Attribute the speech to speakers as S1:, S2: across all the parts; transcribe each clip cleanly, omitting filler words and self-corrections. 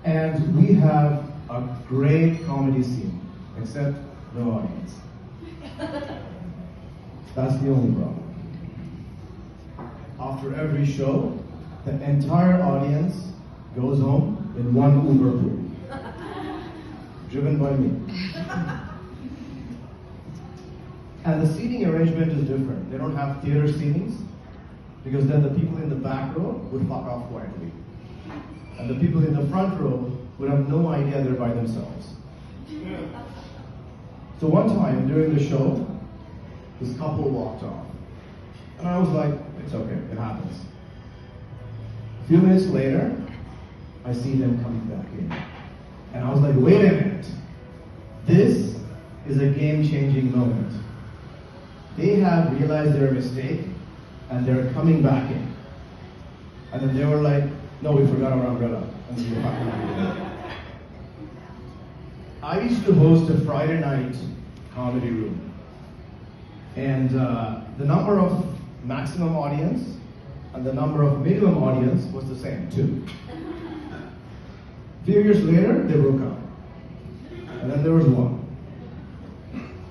S1: And we have a great comedy scene, except no audience. That's the only problem. After every show, the entire audience goes home in one Uber pool, driven by me. And the seating arrangement is different. They don't have theater seatings, because then the people in the back row would fuck off quietly. And the people in the front row would have no idea they're by themselves. So one time during the show, this couple walked off. And I was like, it's okay, it happens. A few minutes later, I see them coming back in. And I was like, wait a minute. This is a game-changing moment. They have realized their mistake, and they're coming back in. And then they were like, no, we forgot our umbrella. And we were fucking out. I used to host a Friday night comedy room. And the number of maximum audience and the number of minimum audience was the same, too. A few years later, they broke up. And then there was one.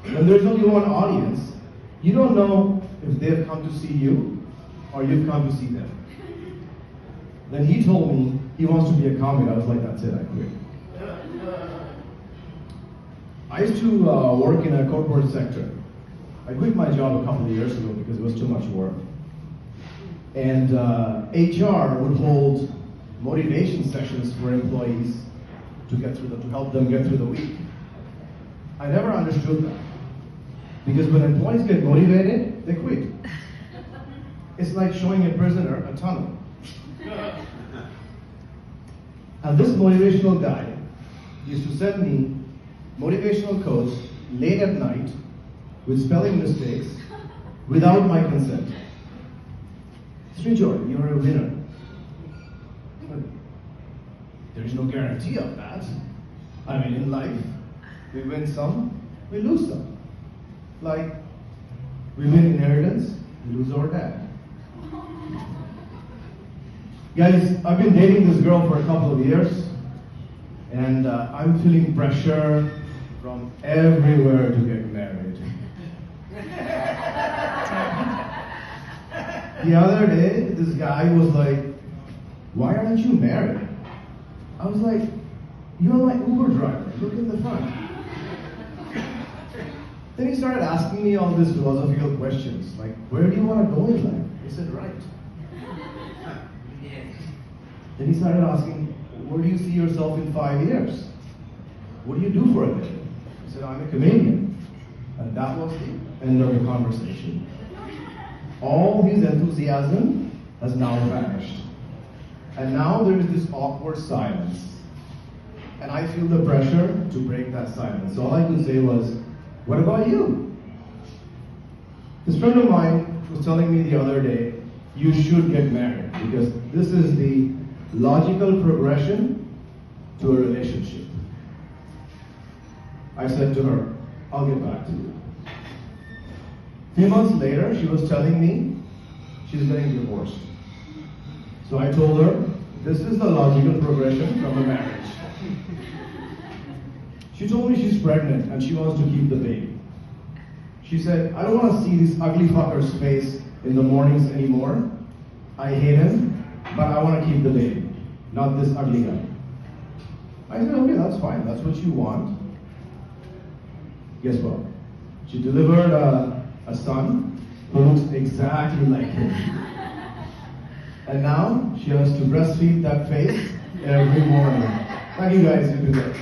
S1: When there's only one audience, you don't know if they've come to see you or you've come to see them. Then he told me he wants to be a comic. I was like, that's it, I quit. I used to work in a corporate sector. I quit my job a couple of years ago because it was too much work. And HR would hold motivation sessions for employees to help them get through the week. I never understood that. Because when employees get motivated, they quit. It's like showing a prisoner a tunnel. And this motivational guy used to send me motivational quotes late at night with spelling mistakes without my consent. Sri Joy, you're a winner. There is no guarantee of that. I mean, in life, we win some, we lose some. Like, we win inheritance, we lose our dad. Guys, I've been dating this girl for a couple of years, and I'm feeling pressure from everywhere to get married. The other day, this guy was like, why aren't you married? I was like, you're my Uber driver, look in the front. Then he started asking me all these philosophical questions, like, where do you want to go in life? I said, right. Then he started asking, where do you see yourself in 5 years? What do you do for a living? I said, I'm a comedian. And that was the end of the conversation. All his enthusiasm has now vanished. And now there is this awkward silence. And I feel the pressure to break that silence. So all I could say was, what about you? This friend of mine was telling me the other day, you should get married because this is the logical progression to a relationship. I said to her, I'll get back to you. A few months later, she was telling me she's getting divorced. So I told her, this is the logical progression from a marriage. She told me she's pregnant and she wants to keep the baby. She said, I don't want to see this ugly fucker's face in the mornings anymore. I hate him, but I want to keep the baby, not this ugly guy. I said, okay, that's fine. That's what you want. Guess what? She delivered a son who looks exactly like him. And now she has to breastfeed that face every morning. Thank you guys. You do that.